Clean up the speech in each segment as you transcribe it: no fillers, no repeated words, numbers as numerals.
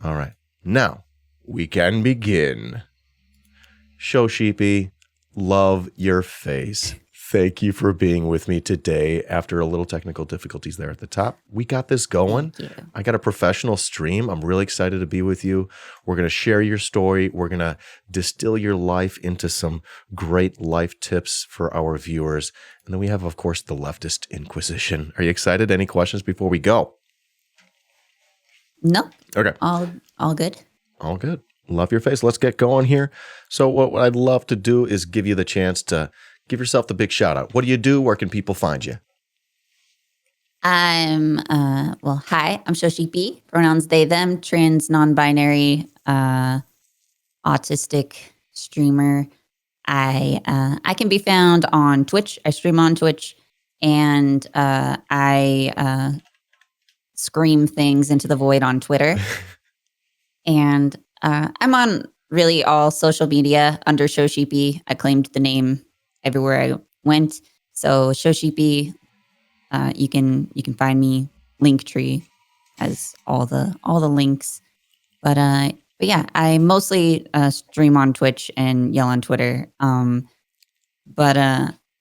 All right. Now, we can begin. ShoSheepy, love your face. Thank you for being with me today after a little technical difficulties there at the top. We got this going. Thank you. I got a professional stream. I'm really excited to be with you. We're going to share your story. We're going to distill your life into some great life tips for our viewers. And then we have, of course, the Leftist Inquisition. Are you excited? Any questions before we go? No. Okay. All good. All good. Love your face. Let's get going here. So what I'd love to do is give you the chance to give yourself the big shout out. What do you do? Where can people find you? Hi, I'm ShoSheepy, pronouns they, them, trans, non-binary, autistic streamer. I can be found on Twitch. I stream on Twitch, and I scream things into the void on Twitter. And I'm on really all social media under ShoSheepy. I claimed the name everywhere I went. So ShoSheepy, you can find me. Linktree has all the links. But yeah, I mostly stream on Twitch and yell on Twitter. But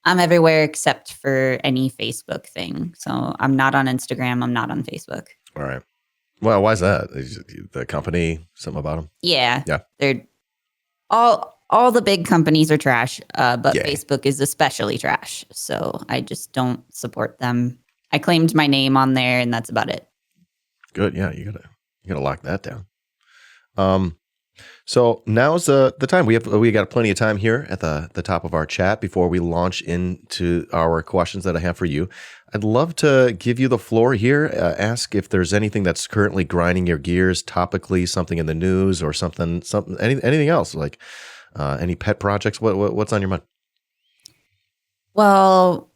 I'm everywhere except for any Facebook thing. So I'm not on Instagram. I'm not on Facebook. All right. Well, why is that? The company, something about them? Yeah. Yeah. They're all the big companies are trash, but Yeah. Facebook is especially trash. So I just don't support them. I claimed my name on there, and that's about it. Good. Yeah, you gotta lock that down. So now's the time. We got plenty of time here at the top of our chat before we launch into our questions that I have for you. I'd love to give you the floor here. Ask if there's anything that's currently grinding your gears topically, something in the news or something, anything else, like any pet projects. What's on your mind? Well,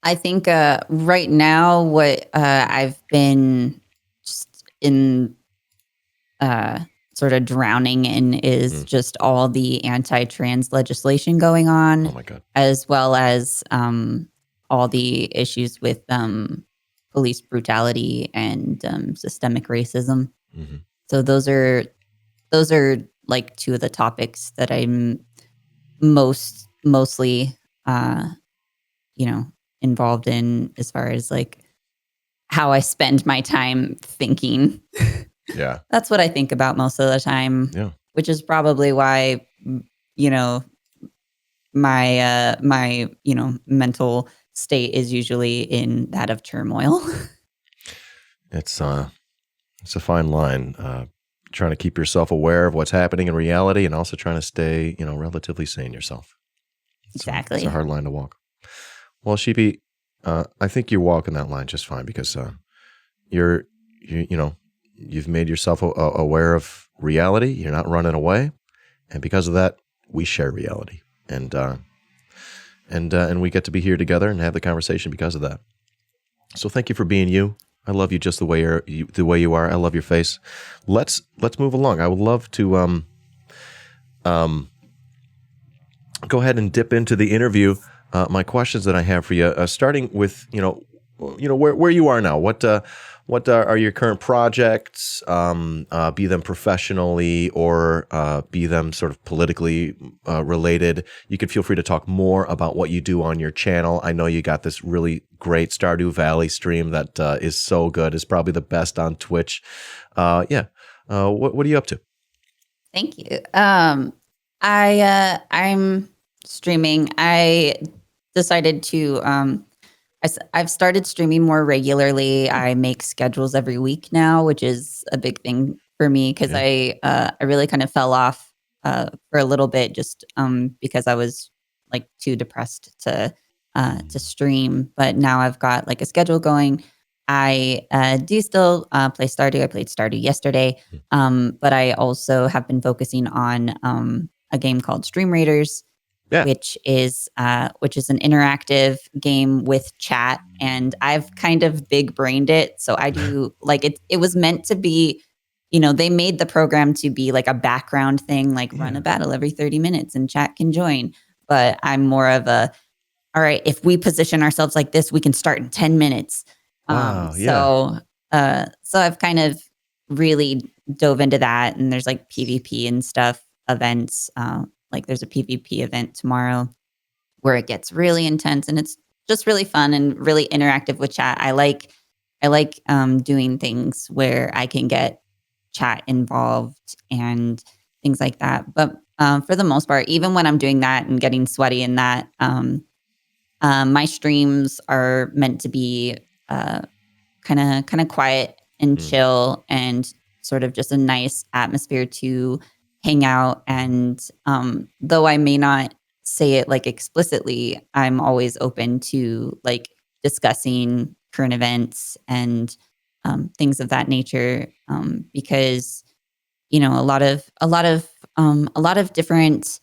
I think right now what I've been just in sort of drowning in is just all the anti-trans legislation going on. Oh my God. As well as all the issues with police brutality and systemic racism. Mm-hmm. So those are like two of the topics that I'm mostly involved in, as far as like how I spend my time thinking. Yeah. That's what I think about most of the time. Yeah. Which is probably why, my mental state is usually in that of turmoil. It's a fine line, trying to keep yourself aware of what's happening in reality and also trying to stay, relatively sane yourself. Exactly. It's a hard line to walk. Well, Sheepy, I think you're walking that line just fine because you've made yourself aware of reality. You're not running away, and because of that, we share reality, and we get to be here together and have the conversation because of that. So thank you for being you. I love you just the way you are. I love your face. Let's move along. I would love to go ahead and dip into the interview. My questions that I have for you, starting with where you are now. What are your current projects? Be them professionally or be them sort of politically related. You can feel free to talk more about what you do on your channel. I know you got this really great Stardew Valley stream that is so good. It's probably the best on Twitch. What are you up to? Thank you. I'm streaming. I decided to. I've started streaming more regularly. I make schedules every week now, which is a big thing for me because I really kind of fell off for a little bit just because I was like too depressed to stream. But now I've got like a schedule going. I do still play Stardew. I played Stardew yesterday, but I also have been focusing on a game called Stream Raiders. Yeah. Which is an interactive game with chat, and I've kind of big brained it. So I do like it. It was meant to be, they made the program to be like a background thing, like run a battle every 30 minutes and chat can join. But I'm more of a, all right, if we position ourselves like this, we can start in 10 minutes. Wow, So I've kind of really dove into that, and there's like PvP and stuff events. Like there's a PvP event tomorrow where it gets really intense, and it's just really fun and really interactive with chat. I like doing things where I can get chat involved and things like that. But for the most part, even when I'm doing that and getting sweaty in that, my streams are meant to be kind of quiet and chill and sort of just a nice atmosphere to hang out. And though I may not say it like explicitly, I'm always open to like discussing current events and things of that nature, because a lot of different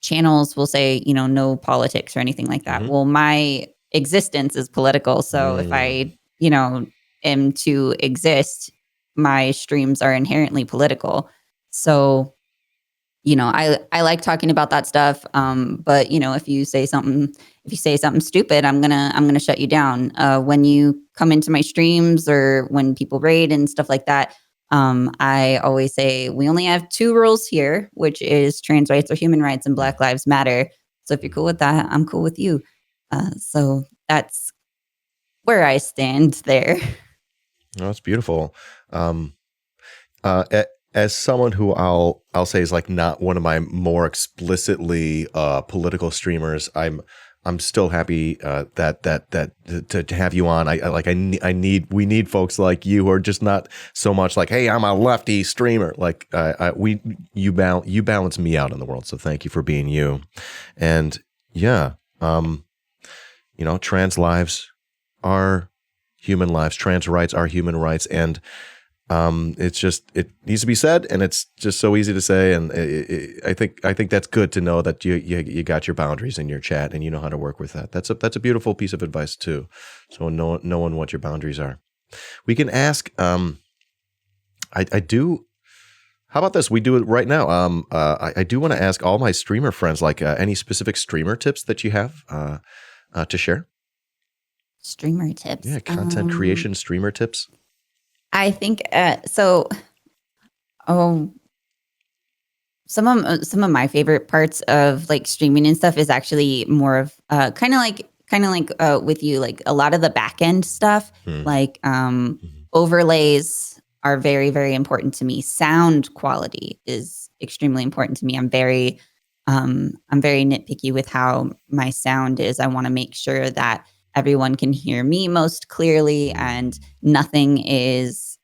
channels will say, no politics or anything like that. Well, my existence is political. So if I, am to exist, my streams are inherently political. So, I like talking about that stuff. But if you say something stupid, I'm gonna shut you down. When you come into my streams or when people raid and stuff like that, I always say we only have 2 rules here, which is trans rights or human rights and Black Lives Matter. So if you're cool with that, I'm cool with you. So that's where I stand there. Oh, that's beautiful. As someone who I'll say is like not one of my more explicitly political streamers, I'm still happy that to have you on. We need folks like you who are just not so much like, hey, I'm a lefty streamer. Like you balance me out in the world. So thank you for being you. And yeah, trans lives are human lives. Trans rights are human rights, and it needs to be said, and it's just so easy to say. And I think that's good to know that you got your boundaries in your chat and you know how to work with that. That's a beautiful piece of advice too. So knowing what your boundaries are. We can ask. I do. How about this? We do it right now. I do want to ask all my streamer friends, like any specific streamer tips that you have to share. Streamer tips. Yeah, content creation, streamer tips. I think so. Oh, some of my favorite parts of like streaming and stuff is actually more of kind of like with you, like a lot of the back end stuff, like overlays are very, very important to me. Sound quality is extremely important to me. I'm very nitpicky with how my sound is. I want to make sure that everyone can hear me most clearly and nothing is,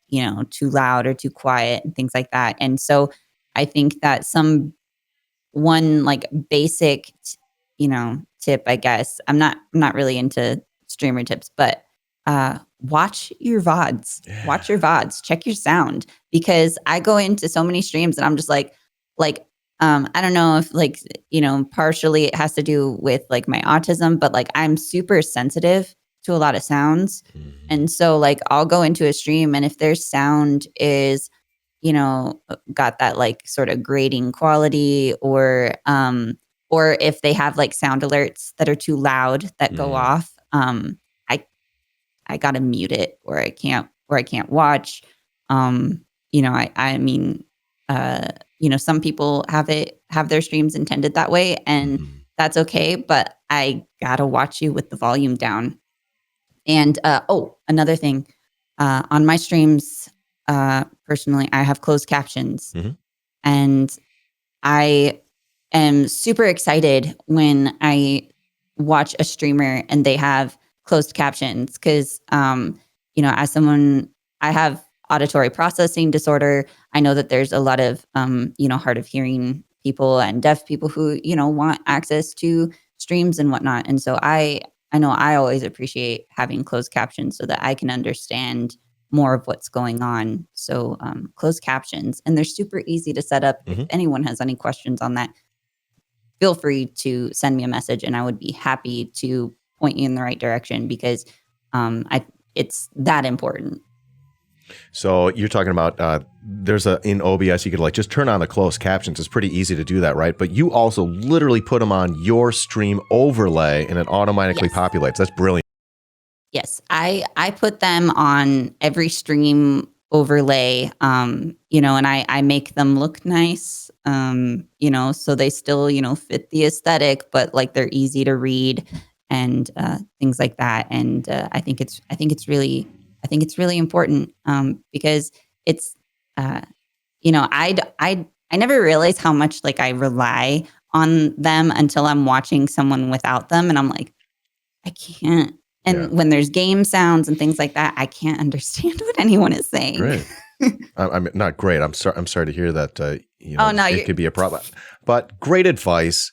too loud or too quiet and things like that. And so I think that one like basic, tip, I guess, I'm not really into streamer tips, but watch your VODs. Yeah. Watch your VODs. Check your sound, because I go into so many streams and I'm just like, I don't know if like, partially it has to do with like my autism, but like I'm super sensitive to a lot of sounds. And so like I'll go into a stream, and if their sound is, got that like sort of grating quality, or if they have like sound alerts that are too loud that go off, I gotta mute it, or I can't watch. I mean, some people have their streams intended that way, and that's okay, but I gotta watch you with the volume down. And another thing, on my streams, personally, I have closed captions, and I am super excited when I watch a streamer and they have closed captions, because as someone, I have auditory processing disorder. I know that there's a lot of hard of hearing people and deaf people who want access to streams and whatnot. And so I know I always appreciate having closed captions so that I can understand more of what's going on. So closed captions, and they're super easy to set up. If anyone has any questions on that, feel free to send me a message, and I would be happy to point you in the right direction, because it's that important. So you're talking about in OBS you could like just turn on the closed captions. It's pretty easy to do that, right? But you also literally put them on your stream overlay, and it automatically populates. That's brilliant. Yes, I put them on every stream overlay, you know, and I make them look nice, you know, so they still, you know, fit the aesthetic, but like they're easy to read and things like that. And I think it's really important because it's, you know, I never realized how much like I rely on them until I'm watching someone without them, and I'm like, I can't. And when there's game sounds and things like that, I can't understand what anyone is saying. Great. I'm not great. I'm sorry. I'm sorry to hear that. You know, Oh, no, it could be a problem. But great advice,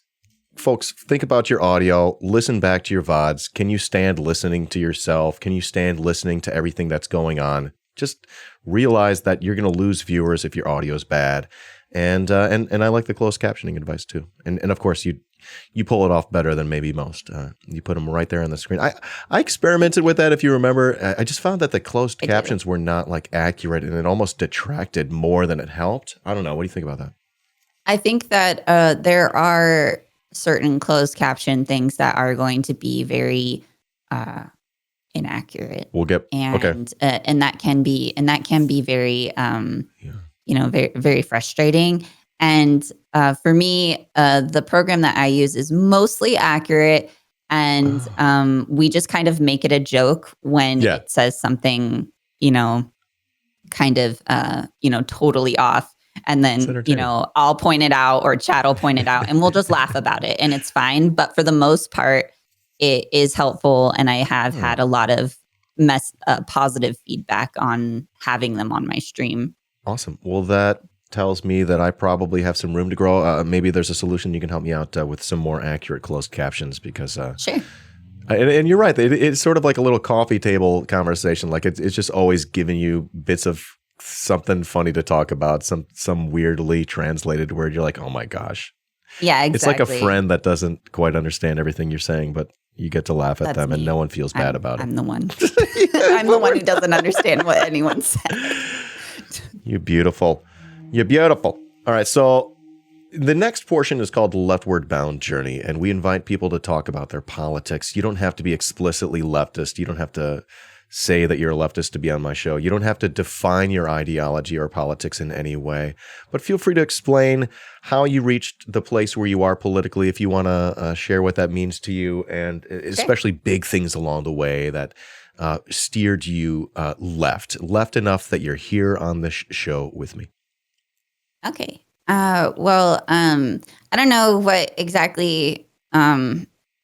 folks. Think about your audio. Listen back to your VODs. Can you stand listening to yourself? Can you stand listening to everything that's going on? Just realize that you're going to lose viewers if your audio is bad. And I like the closed captioning advice too. And of course you pull it off better than maybe most. You put them right there on the screen. I experimented with that, if you remember. I just found that the closed captions were not like accurate, and it almost detracted more than it helped. I don't know. What do you think about that? I think that there are certain closed caption things that are going to be very inaccurate. We'll get and that can be very you know, very very frustrating. And for me, the program that I use is mostly accurate, and we just kind of make it a joke when it says something, you know, kind of you know, totally off. And then, you know, I'll point it out or Chad will point it out and we'll just laugh about it and it's fine. But for the most part, it is helpful. And I have had a lot of positive feedback on having them on my stream. Awesome. Well, that tells me that I probably have some room to grow. Maybe there's a solution you can help me out with some more accurate closed captions because sure. And you're right. It's sort of like a little coffee table conversation. Like it's just always giving you bits of something funny to talk about, some weirdly translated word. You're like, oh my gosh. Yeah, exactly. It's like a friend that doesn't quite understand everything you're saying, but you get to laugh at them and no one feels bad about it. I'm the one. I'm the one who doesn't understand what anyone said. You're beautiful. You're beautiful. All right, so the next portion is called the Leftward Bound Journey, and we invite people to talk about their politics. You don't have to be explicitly leftist. You don't have to say that you're a leftist to be on my show. You don't have to define your ideology or politics in any way, but feel free to explain how you reached the place where you are politically, if you want to share what that means to you, and especially big things along the way that steered you left enough that you're here on this show with me. Okay. Well, I don't know what exactly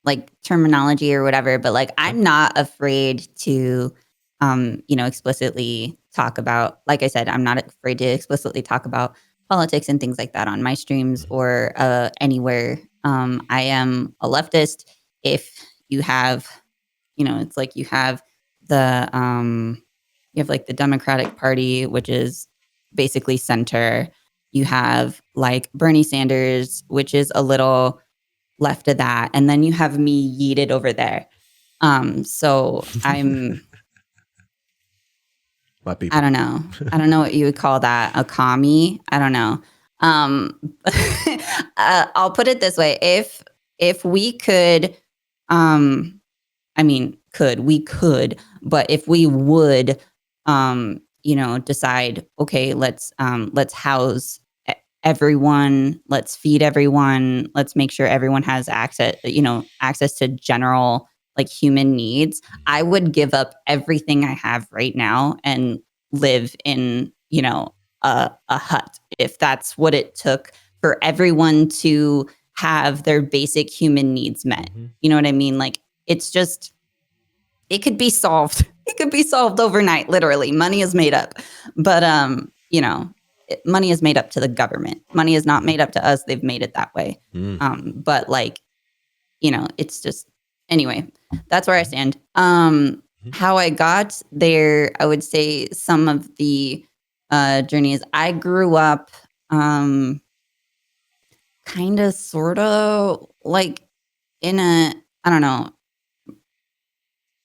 like terminology or whatever, but like I'm not afraid to you know, explicitly talk about, like I said, I'm not afraid to explicitly talk about politics and things like that on my streams or anywhere. I am a leftist. If you have, you know, it's like you have like the Democratic Party, which is basically center. You have like Bernie Sanders, which is a little left of that. And then you have me yeeted over there. So I'm, I don't know. I don't know what you would call that. A commie. I don't know. I'll put it this way. If we could, I mean, we could, but if we would, you know, decide, okay, let's house everyone, let's feed everyone, let's make sure everyone has access to general like human needs. I would give up everything I have right now and live in, you know, a hut if that's what it took for everyone to have their basic human needs met. Mm-hmm. You know what I mean? Like it's just, it could be solved. It could be solved overnight, literally. Money is made up. But, you know, money is made up to the government. Money is not made up to us. They've made it that way. But like, you know, it's just, anyway, that's where I stand. How I got there, I would say some of the journeys. I grew up kind of, sort of like in a, I don't know,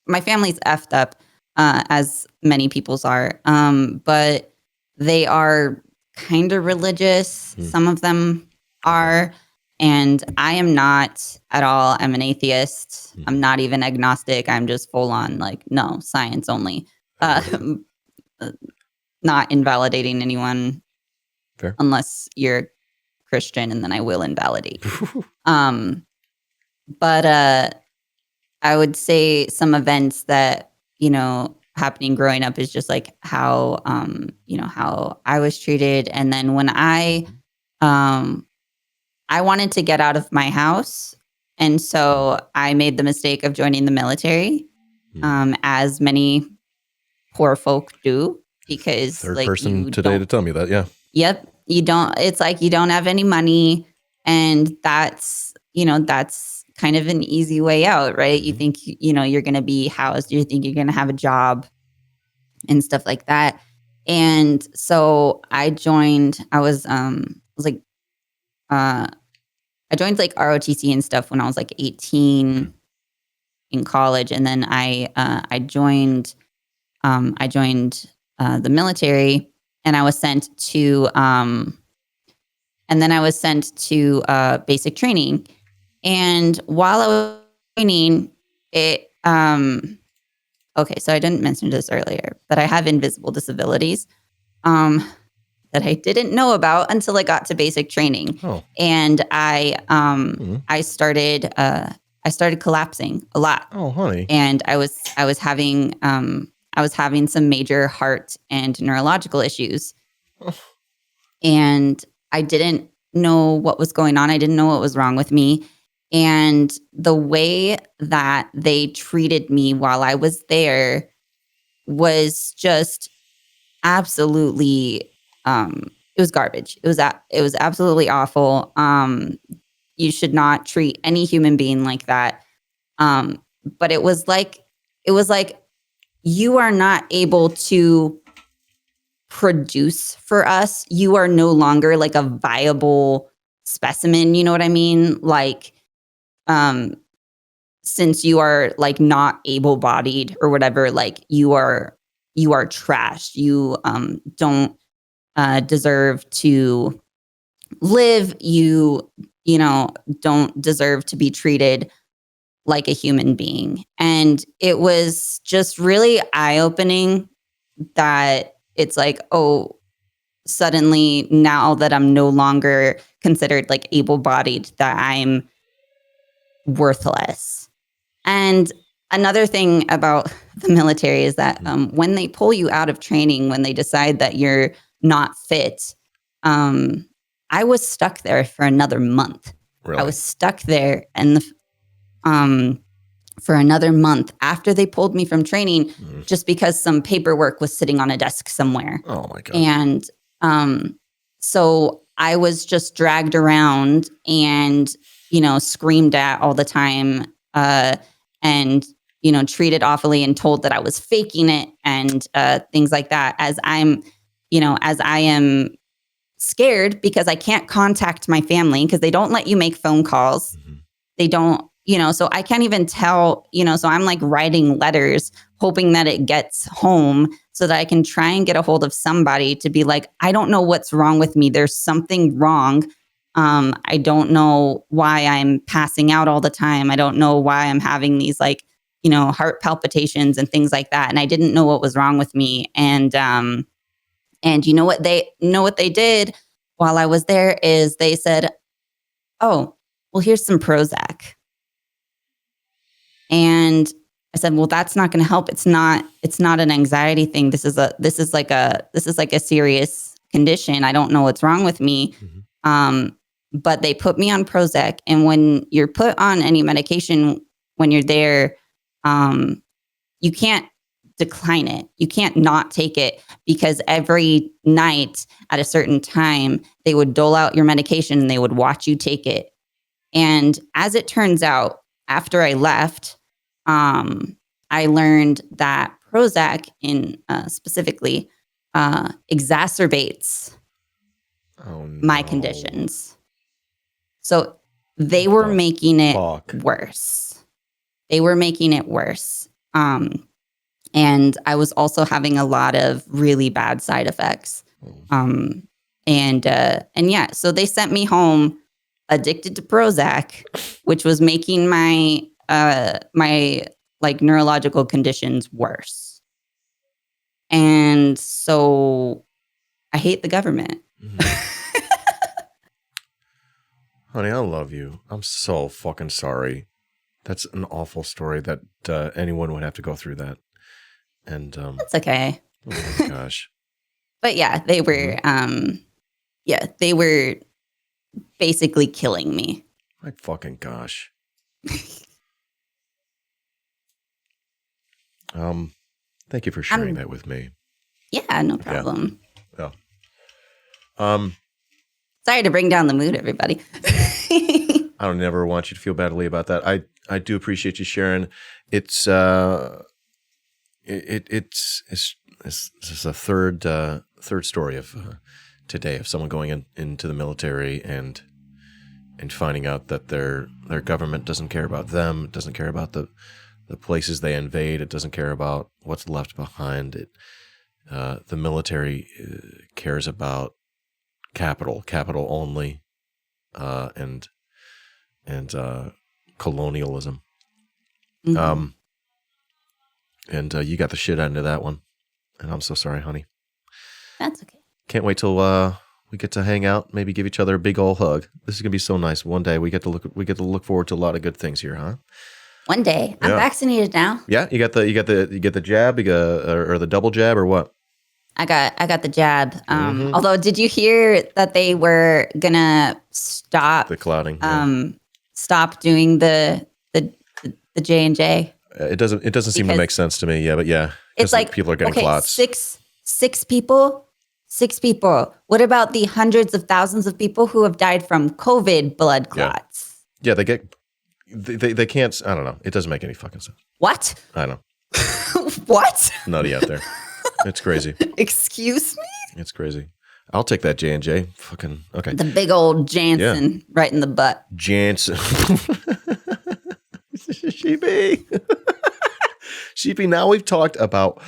my family's effed up, as many people's are, but they are kind of religious. Some of them are, and I am not at all. I'm an atheist. I'm not even agnostic. I'm just full on like, no, science only. not invalidating anyone Fair. unless you're Christian, and then I will invalidate. But I would say some events that, happening growing up is just like how, how I was treated. And then when I wanted to get out of my house. And so I made the mistake of joining the military, as many poor folk do, because Third like person today to tell me that. Yeah. Yep. It's like you don't have any money, and that's kind of an easy way out, right? You think, you're going to be housed, you think you're going to have a job and stuff like that. And so I joined, I joined like ROTC and stuff when I was like 18 in college. And then I joined the military, and I was sent to basic training. And while I was training, it okay, so I didn't mention this earlier, but I have invisible disabilities that I didn't know about until I got to basic training. Oh. And I started collapsing a lot. Oh, honey. And I was having some major heart and neurological issues. And I didn't know what was going on. I didn't know what was wrong with me. And the way that they treated me while I was there was just absolutely, it was garbage. It was absolutely awful. You should not treat any human being like that. But it was like you are not able to produce for us. You are no longer like a viable specimen. You know what I mean? Like, since you are like not able-bodied or whatever, like you are trash. You don't deserve to live. You don't deserve to be treated like a human being. And it was just really eye-opening that it's like, oh, suddenly now that I'm no longer considered like able-bodied, that I'm worthless. And another thing about the military is that when they pull you out of training, when they decide that you're not fit, I was stuck there for another month. Really? I was stuck there and for another month after they pulled me from training, just because some paperwork was sitting on a desk somewhere. Oh my God. And so I was just dragged around and, screamed at all the time, and, treated awfully and told that I was faking it and things like that, as I am scared because I can't contact my family because they don't let you make phone calls. They don't, so I can't even tell, so I'm like writing letters hoping that it gets home so that I can try and get a hold of somebody to be like, I don't know what's wrong with me. There's something wrong. I don't know why I'm passing out all the time. I don't know why I'm having these like, heart palpitations and things like that. And I didn't know what was wrong with me. And you know what they did while I was there is they said, oh, well, here's some Prozac. And I said, well, that's not going to help. It's not an anxiety thing. This is like a serious condition. I don't know what's wrong with me. But they put me on Prozac. And when you're put on any medication, when you're there, you can't decline it. You can't not take it, because every night at a certain time, they would dole out your medication and they would watch you take it. And as it turns out, after I left, I learned that Prozac specifically exacerbates my conditions. So they were making it worse. They were making it worse. And I was also having a lot of really bad side effects. And yeah, so they sent me home addicted to Prozac, which was making my like neurological conditions worse. And so I hate the government. Honey, I love you. I'm so fucking sorry. That's an awful story that anyone would have to go through that. And That's okay. oh my gosh. But yeah, they were they were basically killing me. My fucking gosh. Thank you for sharing that with me. Yeah, no problem. Yeah. Sorry to bring down the mood, everybody. I don't never want you to feel badly about that. I do appreciate you sharing. It's a third story of today of someone going into the military and finding out that their government doesn't care about them, doesn't care about the places they invade, it doesn't care about what's left behind. The military cares about capital only, and colonialism. Mm-hmm. And you got the shit out into that one, and I'm so sorry, honey. That's okay. Can't wait till we get to hang out, maybe give each other a big old hug. This is gonna be so nice. One day we get to look forward to a lot of good things here, huh? One day. I'm vaccinated now. Yeah, you got the jab, or the double jab, or what? I got the jab. Although, did you hear that they were gonna stop the clotting? Stop doing the J&J. It doesn't seem to make sense to me. Yeah, but yeah, it's like people are getting clots. Six people. What about the hundreds of thousands of people who have died from COVID blood clots? Yeah, they can't. I don't know. It doesn't make any fucking sense. What? I know. What? Nutty out there. It's crazy. Excuse me? It's crazy. I'll take that J&J. Fucking okay. The big old Jansen right in the butt. Jansen. Sheepy. Sheepy, now we've talked about,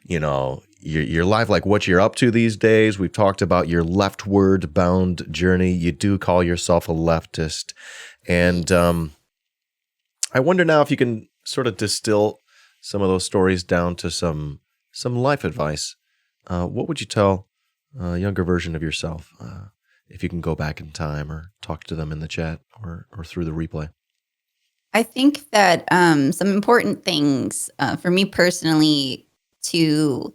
your life, like what you're up to these days. We've talked about your leftward bound journey. You do call yourself a leftist. And I wonder now if you can sort of distill some of those stories down to some life advice. What would you tell a younger version of yourself if you can go back in time or talk to them in the chat or through the replay? I think that some important things for me personally to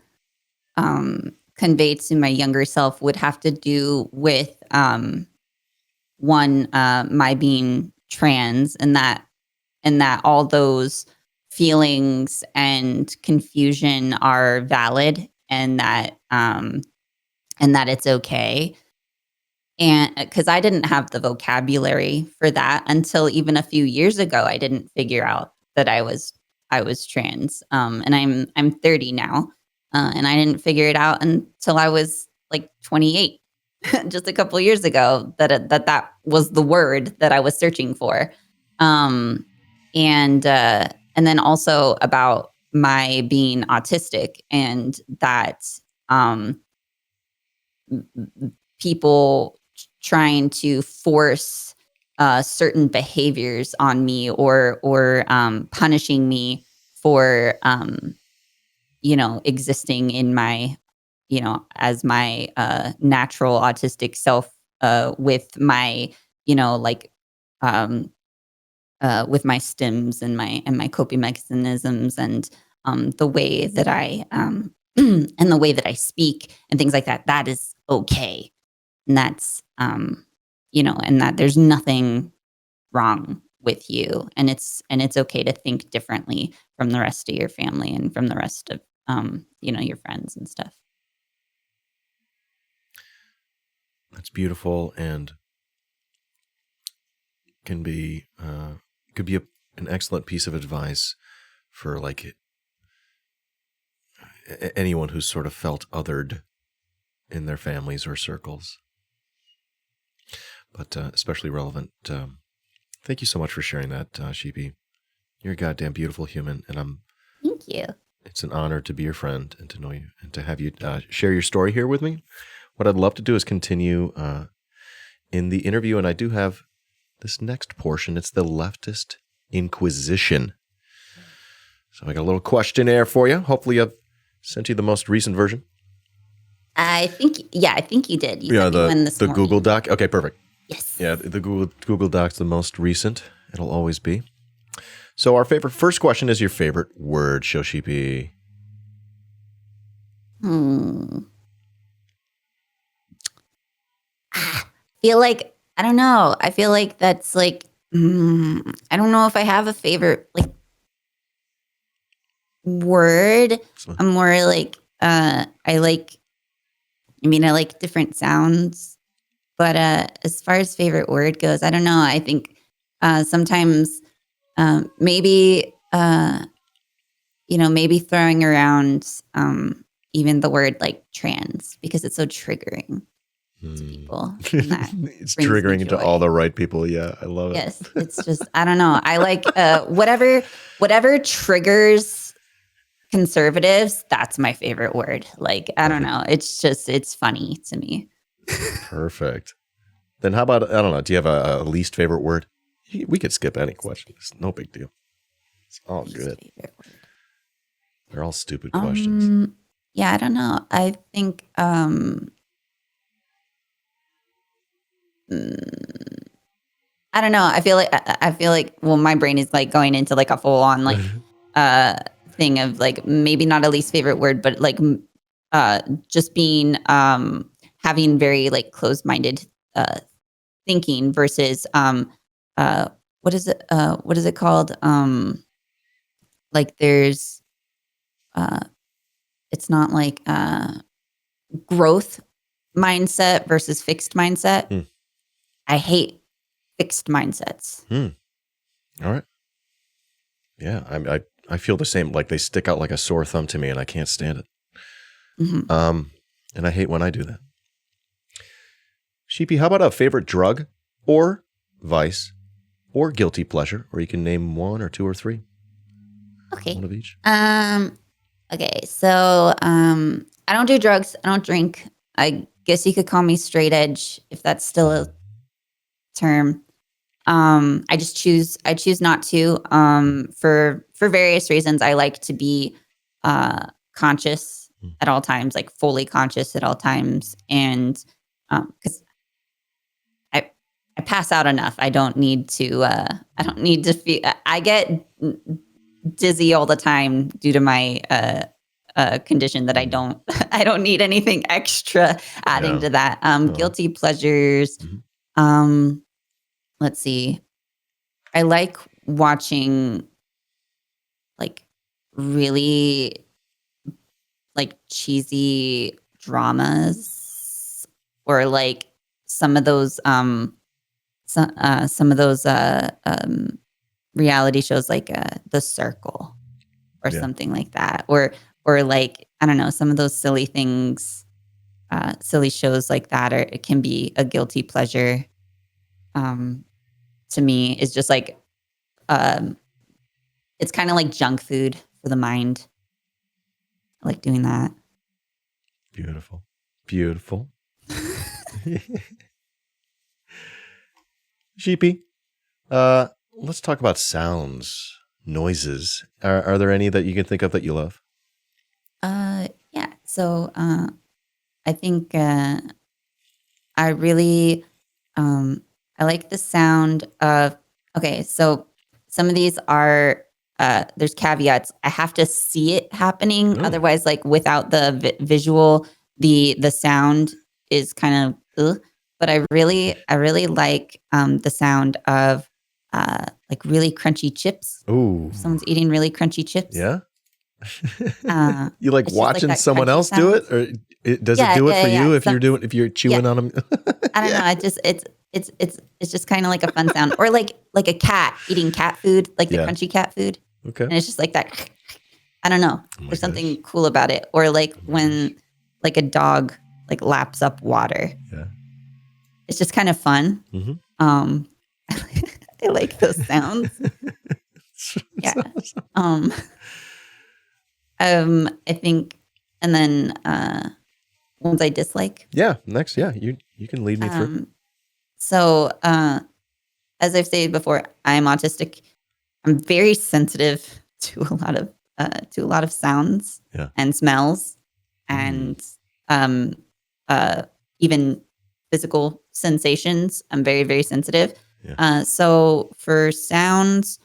convey to my younger self would have to do with one, my being trans, and that all those feelings and confusion are valid, and that it's okay. And because I didn't have the vocabulary for that until even a few years ago, I didn't figure out that I was trans. And I'm 30 now, and I didn't figure it out until I was like 28, just a couple of years ago. That was the word that I was searching for. And then also about my being autistic, and that people trying to force certain behaviors on me or punishing me for existing in my as my natural autistic self, with my with my stims and my coping mechanisms, and the way that I and the way that I speak and things like that. That is okay. And that's, and that there's nothing wrong with you. And it's okay to think differently from the rest of your family and from the rest of, your friends and stuff. That's beautiful, and could be an excellent piece of advice for like anyone who's sort of felt othered in their families or circles. But especially relevant. Thank you so much for sharing that, Sheepy. You're a goddamn beautiful human, and Thank you. It's an honor to be your friend and to know you and to have you share your story here with me. What I'd love to do is continue in the interview, and I do have this next portion. It's the Leftist Inquisition. So I got a little questionnaire for you. Hopefully you've sent you the most recent version? I think you did. You sent me one this morning. Google Doc. Okay, perfect. Yes. Yeah, the Google Doc's the most recent. It'll always be. So our first question is your favorite word, ShoSheepy. Feel like, I don't know. I feel like that's like, I don't know if I have a favorite like word. I'm more like, I like different sounds, but as far as favorite word goes, I don't know. I think sometimes maybe maybe throwing around even the word like trans, because it's so triggering to people. And that it's triggering to all the right people. Yeah, I love it. Yes, it's just, I don't know. I like whatever triggers conservatives. That's my favorite word. Like, I don't know. It's just, it's funny to me. Perfect. Then how about, I don't know, do you have a least favorite word? We could skip any question. It's no big deal. It's all good. They're all stupid questions. Yeah, I don't know. I think I don't know. I feel like well, my brain is like going into like a full on like thing of like maybe not a least favorite word, but like just being having very like closed-minded thinking versus what is it called? Like there's it's not like growth mindset versus fixed mindset. I hate fixed mindsets. All right. Yeah, I feel the same. Like they stick out like a sore thumb to me, and I can't stand it. And I hate when I do that. Sheepy, how about a favorite drug or vice or guilty pleasure? Or you can name one or two or three. Okay. One of each. Okay. So I don't do drugs. I don't drink. I guess you could call me straight edge if that's still a term. I choose not to, for various reasons. I like to be, conscious at all times, like fully conscious at all times. And, cause I pass out enough. I don't need to feel, I get dizzy all the time due to my, condition that I don't need anything extra adding to that. Guilty pleasures. Let's see. I like watching like really like cheesy dramas, or like some of those reality shows like The Circle or something like that, or like, I don't know, some of those silly things, silly shows like that, or it can be a guilty pleasure. To me, is just like it's kind of like junk food for the mind. I like doing that. Beautiful. Beautiful. Sheepy, let's talk about sounds, noises. Are there any that you can think of that you love? Yeah. So I think I really I like the sound of, okay, so some of these are there's caveats. I have to see it happening. Otherwise, like without the visual, the sound is kind of ugh. But I really like the sound of like really crunchy chips. Ooh. If someone's eating really crunchy chips. Yeah. You like watching like someone else do it, or does it do it for you if you're chewing on them? I don't know. It's just kind of like a fun sound, or like a cat eating cat food, like the crunchy cat food. Okay. And it's just like that. I don't know. There's something cool about it. Or like when like a dog like laps up water. Yeah. It's just kind of fun. I like those sounds. Yeah. I think, and then ones I dislike. Yeah. Next. Yeah. You can lead me through. So as I've stated before, I'm autistic. I'm very sensitive to a lot of to a lot of sounds and smells and even physical sensations. I'm very, very sensitive. Yeah. So for sounds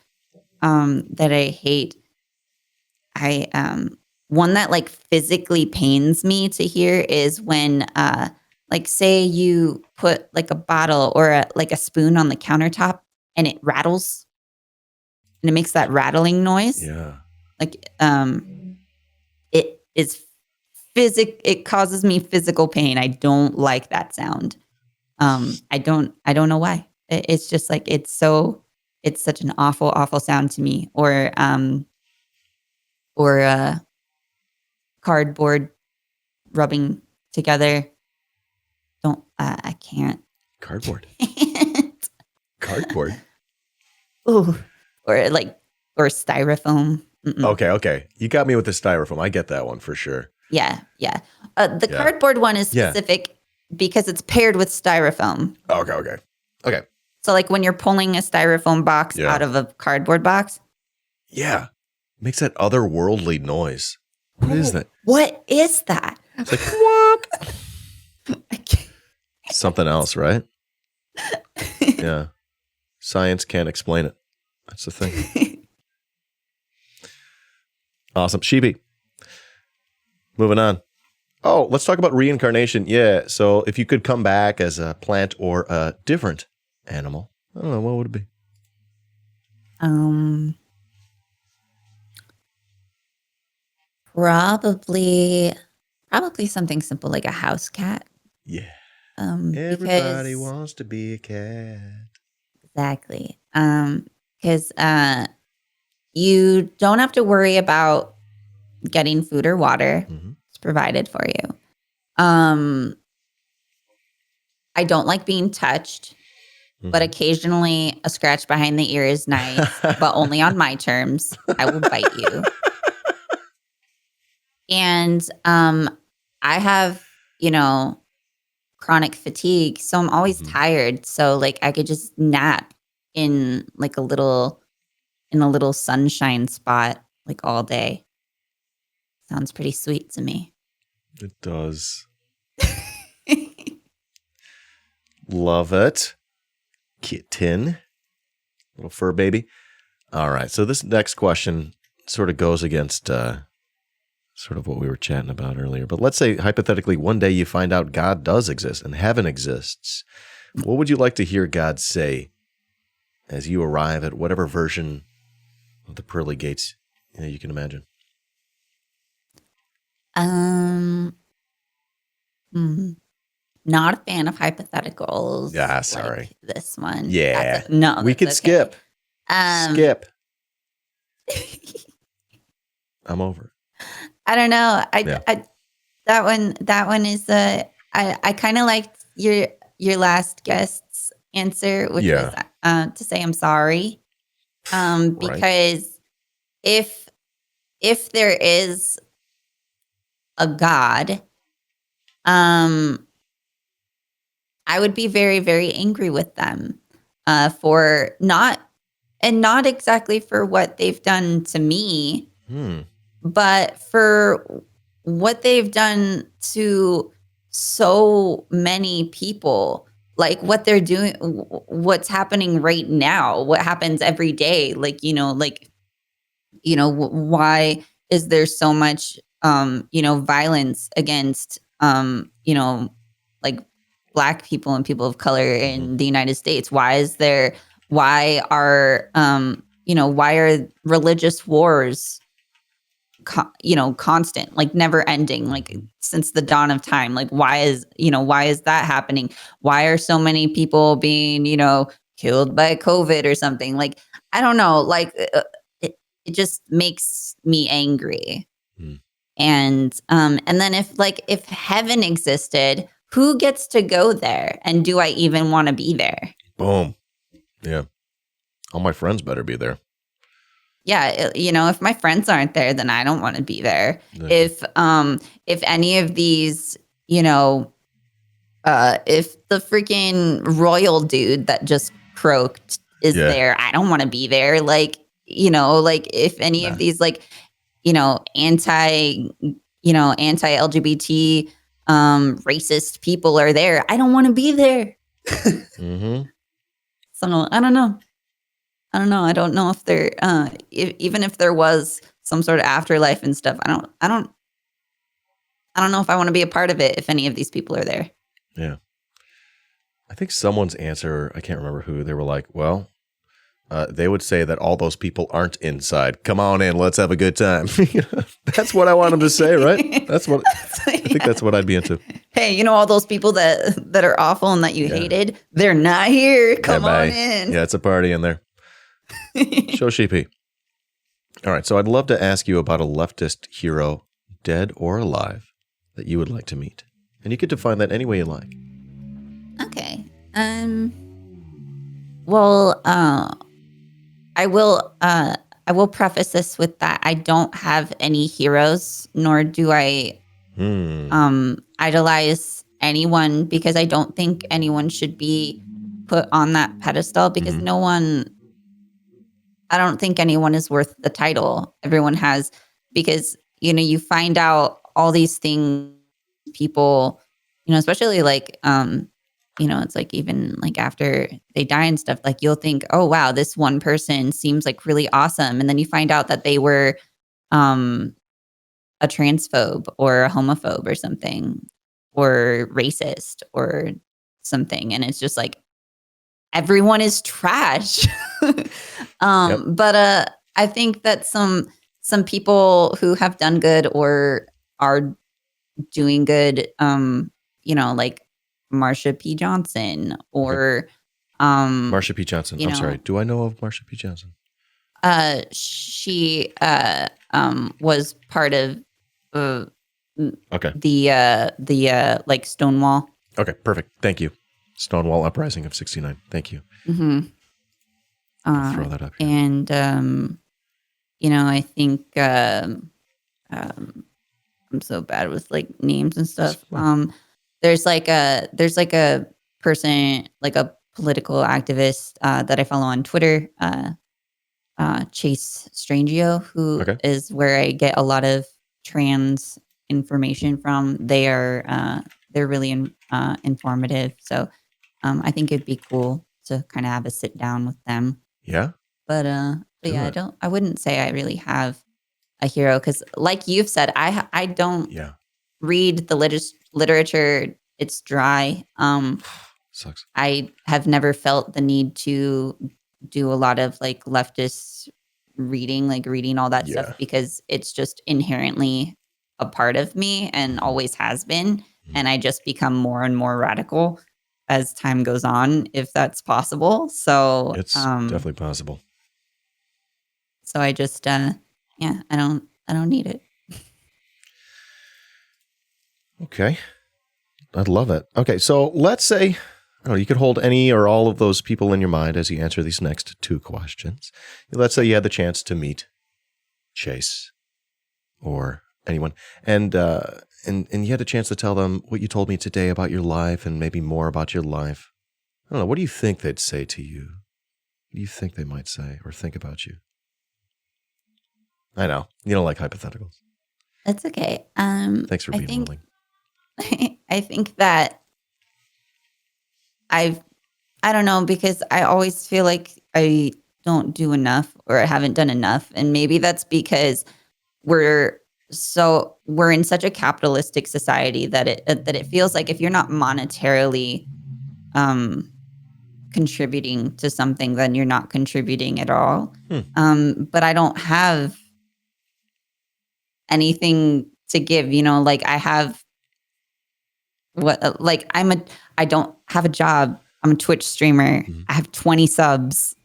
that I hate, one that like physically pains me to hear is when like say you put like a bottle or like a spoon on the countertop and it rattles and it makes that rattling noise. Yeah. Like it is it causes me physical pain. I don't like that sound. I don't know why. It's just like it's such an awful sound to me. Or cardboard rubbing together. I can't. Cardboard. Cardboard. Ooh. Or styrofoam. Mm-mm. Okay. You got me with the styrofoam. I get that one for sure. Yeah. The cardboard one is specific because it's paired with styrofoam. Okay. So like when you're pulling a styrofoam box out of a cardboard box. Yeah. Makes that otherworldly noise. What is that? What is that? It's like, what? Something else, right? Yeah. Science can't explain it. That's the thing. Awesome. Sheepy. Moving on. Oh, let's talk about reincarnation. Yeah. So if you could come back as a plant or a different animal, I don't know, what would it be? Probably something simple like a house cat. Yeah. Everybody wants to be a cat. Exactly. Because you don't have to worry about getting food or water. Mm-hmm. It's provided for you. I don't like being touched, but occasionally a scratch behind the ear is nice, but only on my terms. I will bite you. And I have, chronic fatigue, so I'm always tired. So like I could just nap in like a little sunshine spot like all day. Sounds pretty sweet to me. It does. Love it. Kitten. Little fur baby. All right. So this next question sort of goes against sort of what we were chatting about earlier. But let's say, hypothetically, one day you find out God does exist and heaven exists. What would you like to hear God say as you arrive at whatever version of the pearly gates you can imagine? Not a fan of hypotheticals. Yeah, sorry. Like this one. Yeah. No, we could skip. Skip. I'm over it. I don't know. That one is I kind of liked your last guest's answer, which was to say I'm sorry. Because if there is a God, I would be very, very angry with them for not exactly for what they've done to me, but for what they've done to so many people. Like what they're doing, what's happening right now, what happens every day. Why is there so much, violence against, like Black people and people of color in the United States? Why are religious wars constant, like never ending, like since the dawn of time? Like why is that happening? Why are so many people being killed by COVID or something? Like I don't know, like it just makes me angry. And then if heaven existed, who gets to go there, and do I even want to be there? Boom. Yeah, all my friends better be there. Yeah, if my friends aren't there, then I don't want to be there. If any of these, if the freaking royal dude that just croaked is there, I don't want to be there. Like, if any of these, like anti-LGBT, racist people are there. I don't want to be there. Mm-hmm. So I don't know. I don't know if there, even if there was some sort of afterlife and stuff. I don't know if I want to be a part of it if any of these people are there. Yeah. I think someone's answer, I can't remember who, they were like, well, they would say that all those people aren't inside. Come on in, let's have a good time. That's what I want them to say, right? I think that's what I'd be into. Hey, all those people that are awful and that you hated, they're not here. Come on in. Yeah, it's a party in there. ShoSheepy. All right, so I'd love to ask you about a leftist hero, dead or alive, that you would like to meet. And you get to find that any way you like. Okay. Well, I will preface this with that I don't have any heroes, nor do I idolize anyone, because I don't think anyone should be put on that pedestal, because I don't think anyone is worth the title. Everyone has, because you find out all these things, people, especially like it's like even like after they die and stuff, like you'll think, oh wow, this one person seems like really awesome, and then you find out that they were a transphobe or a homophobe or something, or racist or something, and it's just like everyone is trash. But I think that some people who have done good or are doing good, like Marsha P. Johnson or Marsha P. Johnson. I'm sorry. Do I know of Marsha P. Johnson? She was part of the like Stonewall. Okay, perfect. Thank you. Stonewall Uprising of '69. Thank you. Mm-hmm. Throw that up here. And I think I'm so bad with like names and stuff. There's like a person, like a political activist that I follow on Twitter, Chase Strangio, who is where I get a lot of trans information from. They're really informative. So I think it'd be cool to kind of have a sit down with them. Yeah. But yeah, I wouldn't say I really have a hero, because like you've said, I don't read the literature. It's dry. Sucks. I have never felt the need to do a lot of like leftist reading, like reading all that stuff, because it's just inherently a part of me and always has been. And I just become more and more radical as time goes on, if that's possible. So it's definitely possible. So I just, I don't need it. Okay. I'd love it. Okay. So let's say, I don't know, you could hold any or all of those people in your mind as you answer these next two questions. Let's say you had the chance to meet Chase or anyone, and you had a chance to tell them what you told me today about your life and maybe more about your life. I don't know. What do you think they'd say to you? What do you think they might say or think about you? I know. You don't like hypotheticals. That's okay. Thanks for being willing. I think that I don't know, because I always feel like I don't do enough, or I haven't done enough. And maybe that's because we're in such a capitalistic society that it feels like if you're not monetarily contributing to something, then you're not contributing at all. But I don't have anything to give, like I have I don't have a job. I'm a Twitch streamer. I have 20 subs.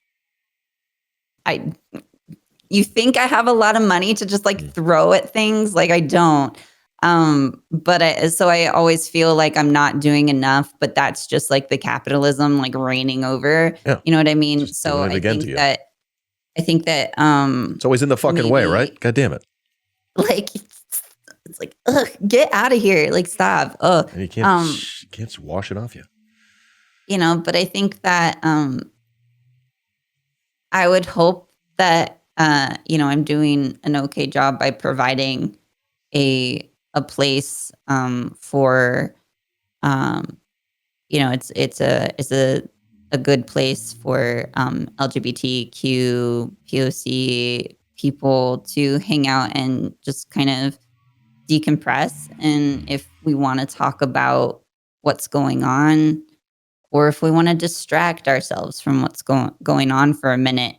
You think I have a lot of money to just like throw at things? Like I don't. So I always feel like I'm not doing enough, but that's just like the capitalism like reigning over. Yeah. You know what I mean? Just so I think that it's always in the fucking way, right? God damn it. Like it's like, ugh, get out of here. Like, stop. Ugh. And you can't wash it off you. But I think that I would hope that I'm doing an okay job by providing a place for it's a good place for LGBTQ POC people to hang out and just kind of decompress. And if we want to talk about what's going on, or if we want to distract ourselves from what's going on for a minute,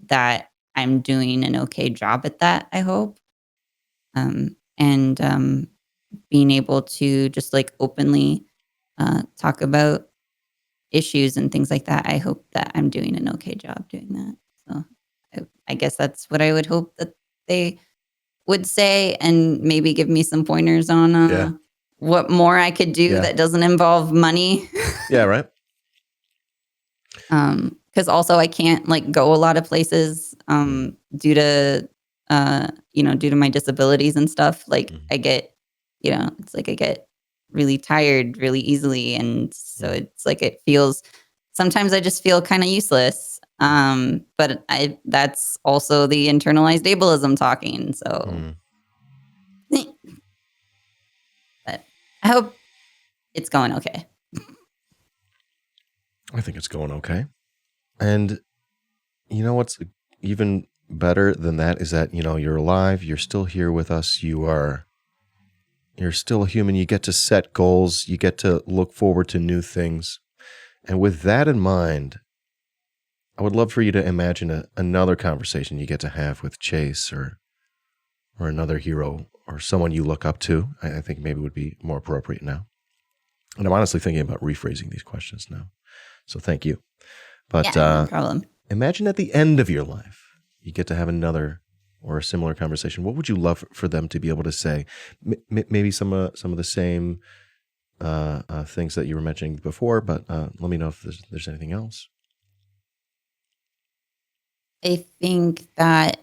that I'm doing an okay job at that, I hope. And being able to just like openly talk about issues and things like that, I hope that I'm doing an okay job doing that. So I guess that's what I would hope that they would say, and maybe give me some pointers on what more I could do that doesn't involve money. Yeah, right. Because also I can't like go a lot of places due to due to my disabilities and stuff. Like I get, it's like I get really tired really easily, and so it's like it feels. Sometimes I just feel kind of useless. But that's also the internalized ableism talking. So, but I hope it's going okay. I think it's going okay. And you know what's even better than that is that, you're alive, you're still here with us, you're still a human, you get to set goals, you get to look forward to new things. And with that in mind, I would love for you to imagine another conversation you get to have with Chase or another hero or someone you look up to. I think maybe would be more appropriate now. And I'm honestly thinking about rephrasing these questions now. So thank you. But no problem. Imagine at the end of your life, you get to have another or a similar conversation. What would you love for them to be able to say? Maybe some of the same things that you were mentioning before, but let me know if there's anything else. I think that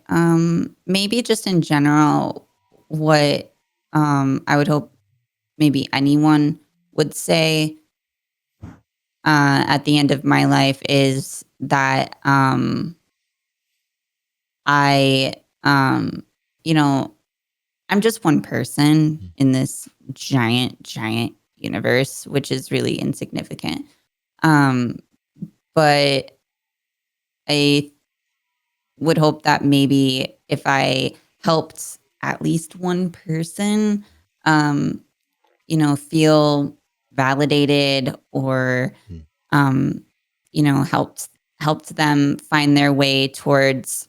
maybe just in general, what I would hope maybe anyone would say at the end of my life is that I'm just one person in this giant, giant universe, which is really insignificant. But I would hope that maybe if I helped at least one person, feel validated or, helped them find their way towards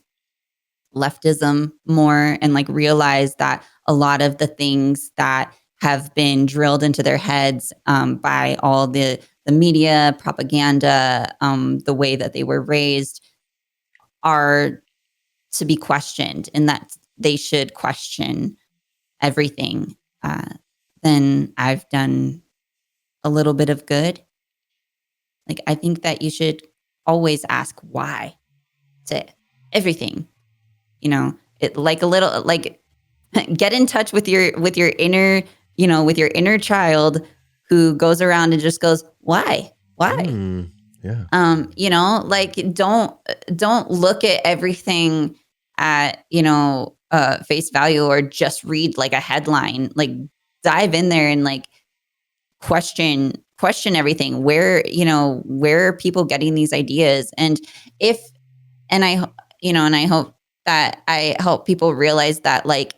leftism more, and like realize that a lot of the things that have been drilled into their heads by all the media propaganda, the way that they were raised, are to be questioned, and that they should question everything, then I've done a little bit of good. Like, I think that you should always ask why to everything. It like a little like get in touch with your inner, with your inner child who goes around and just goes, why? Yeah. Like don't look at everything at, face value, or just read like a headline. Like, dive in there and like question everything. Where are people getting these ideas? And I hope that I help people realize that, like,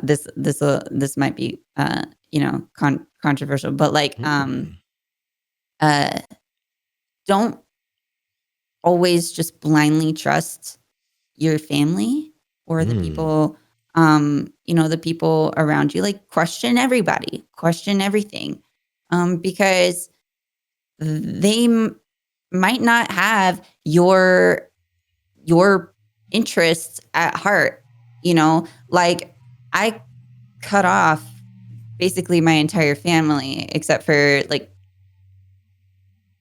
this might be controversial, but like don't always just blindly trust your family or the people, the people around you. Like, question everybody, question everything, because they might not have your interests at heart. Like, I cut off basically my entire family except for like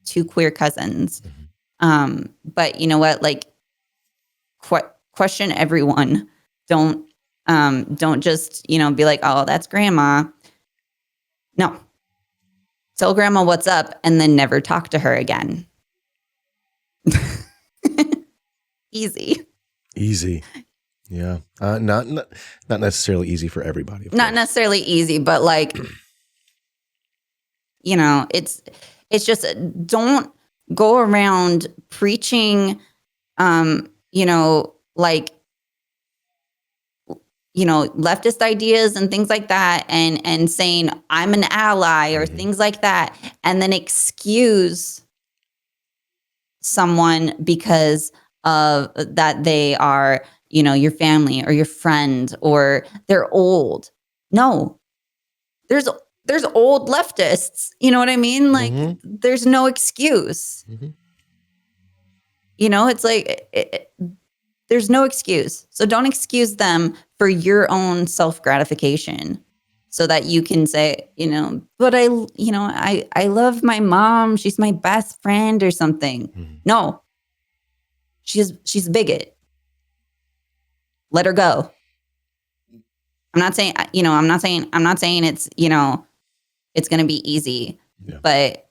2 queer cousins. But you know what? Like, question everyone. Don't just, be like, oh, that's grandma. No. Tell grandma what's up and then never talk to her again. Easy. Easy. Yeah. Not necessarily easy for everybody. Of Not course. necessarily easy, but like, you know, it's just don't go around preaching, you know, like, you know, leftist ideas and things like that, and saying I'm an ally or things like that, and then excuse someone because of that they are, you know, your family or your friend or they're old. No, there's old leftists. You know what I mean? Like, there's no excuse. You know, it's like there's no excuse. So don't excuse them for your own self gratification, so that you can say, you know, but I love my mom. She's my best friend or something. No, she's a bigot. Let her go. I'm not saying, you know, I'm not saying it's, you know, it's going to be easy, but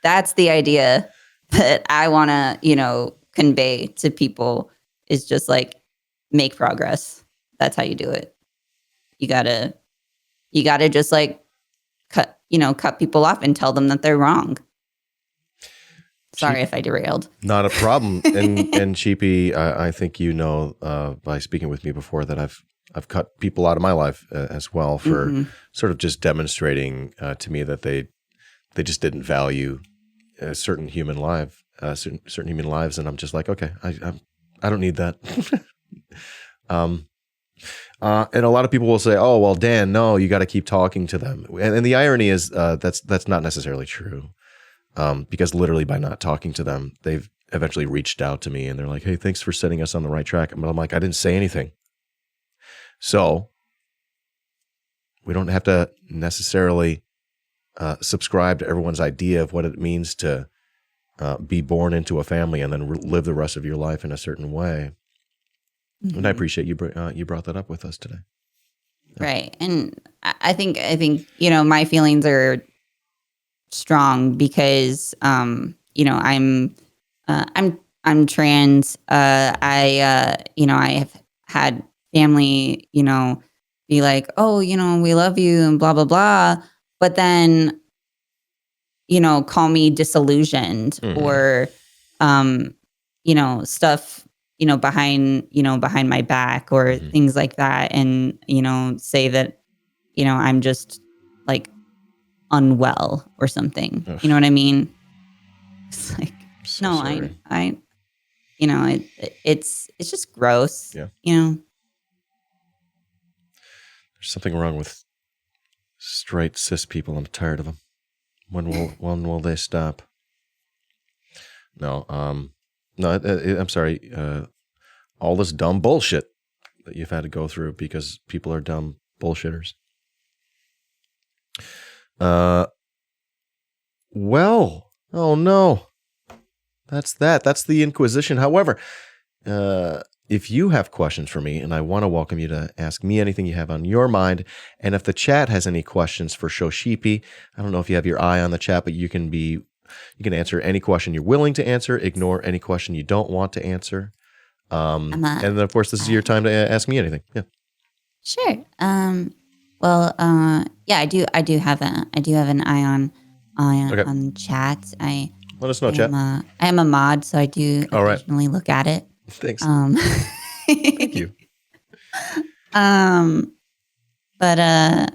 that's the idea that I want to, you know, convey to people, is just like, make progress. That's how you do it. You gotta just like cut people off and tell them that they're wrong. Sorry if I derailed. Not a problem. And Sheepy, I think you know by speaking with me before that I've cut people out of my life as well for sort of just demonstrating to me that they just didn't value certain human lives, and I'm just like, okay, I don't need that. And a lot of people will say, oh, well, Dan, no, you got to keep talking to them. And the irony is that's not necessarily true. Because literally by not talking to them, they've eventually reached out to me and they're like, hey, thanks for setting us on the right track. But I'm like, I didn't say anything. So we don't have to necessarily subscribe to everyone's idea of what it means to be born into a family and then live the rest of your life in a certain way. And I appreciate you brought that up with us today. Yeah. Right. And I think, you know, my feelings are strong because, you know, I'm trans. You know, I have had family, you know, be like, oh, you know, we love you and blah, blah, blah. But then, you know, call me disillusioned or, you know, stuff, you know, behind my back or things like that. And, you know, say that, you know, I'm just like unwell or something. Ugh. You know what I mean? It's like, so no, sorry. I, you know, it's just gross. Yeah. You know, there's something wrong with straight cis people. I'm tired of them. When will they stop? No, I'm sorry. All this dumb bullshit that you've had to go through because people are dumb bullshitters. Well, oh no. That's the Inquisition. However, if you have questions for me, and I want to welcome you to ask me anything you have on your mind, and if the chat has any questions for ShoSheepy, I don't know if you have your eye on the chat, but you can answer any question you're willing to answer, ignore any question you don't want to answer. And then of course, this is your time to ask me anything. Yeah. Sure. Well, yeah, I do have an eye on chat. Let us know, chat. I am a mod, so I do occasionally look at it. Thanks. Thank you. But I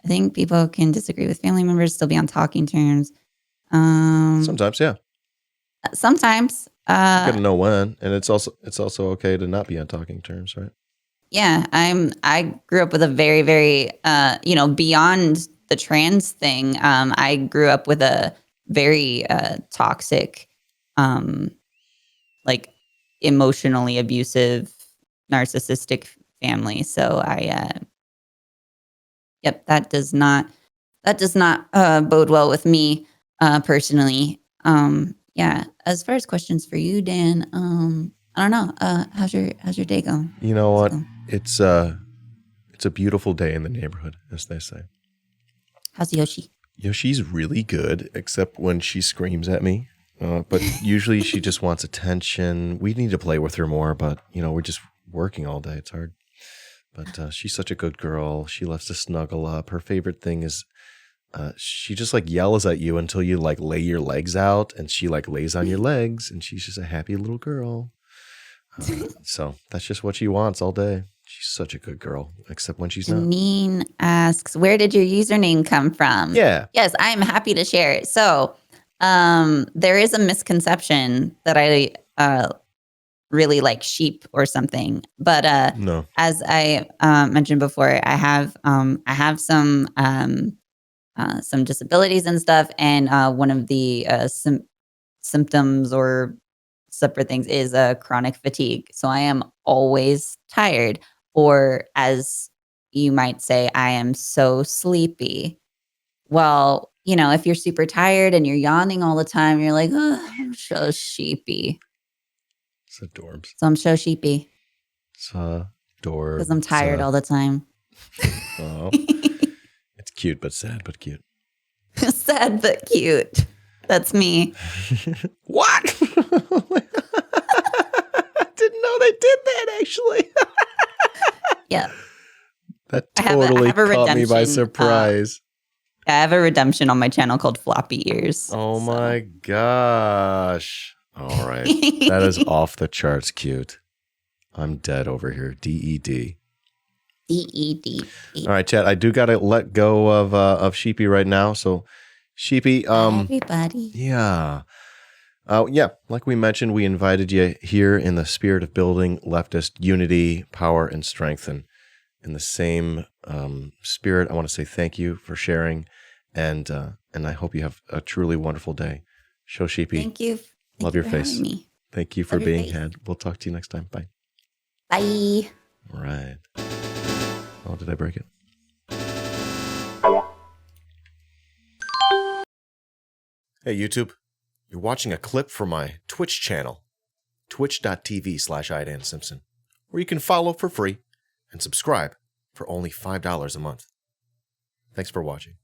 think people can disagree with family members, still be on talking terms. Sometimes, yeah. Sometimes. You gotta know when, and it's also okay to not be on talking terms, right? Yeah, I grew up with a very, very you know, beyond the trans thing. I grew up with a very toxic, like emotionally abusive, narcissistic family. So yep, that does not bode well with me personally. Yeah, as far as questions for you, Dan, I don't know. How's your day going? You know what? It's a beautiful day in the neighborhood, as they say. How's Yoshi? Yoshi's really good, except when she screams at me But usually she just wants attention. We need to play with her more, but we're just working all day. It's hard. But she's such a good girl. She loves to snuggle up. Her favorite thing is she just like yells at you until you like lay your legs out, and she like lays on your legs, and she's just a happy little girl. So that's just what she wants all day. She's such a good girl, except when she's not. Janine asks, where did your username come from? Yeah. Yes, I'm happy to share it. So there is a misconception that I really like sheep or something. But No. as I mentioned before, I have some disabilities and stuff. And one of the symptoms or separate things is chronic fatigue. So I am always tired, or as you might say, I am so sleepy. Well, if you're super tired and you're yawning all the time, you're like, oh, I'm so sheepy. It's adorbs. So I'm so sheepy. It's adorbs. Because I'm tired all the time. Oh. It's cute, but sad, but cute. Sad, but cute. That's me. What? I didn't know they did that, actually. Yeah. That totally caught me by surprise. I have a redemption on my channel called Floppy Ears. Oh my gosh. All right. That is off the charts cute. I'm dead over here. DED. DED. All right, Chad. I do got to let go of Sheepy right now. So, Sheepy. Everybody. Yeah. Like we mentioned, we invited you here in the spirit of building leftist unity, power, and strength. And in the same spirit, I want to say thank you for sharing. And I hope you have a truly wonderful day. ShoSheepy. Thank you. Love your face. Me. Thank you for being had. We'll talk to you next time. Bye. Bye. All right. Oh, did I break it? Hey, YouTube. You're watching a clip from my Twitch channel, twitch.tv/iDanSimpson, where you can follow for free and subscribe for only $5 a month. Thanks for watching.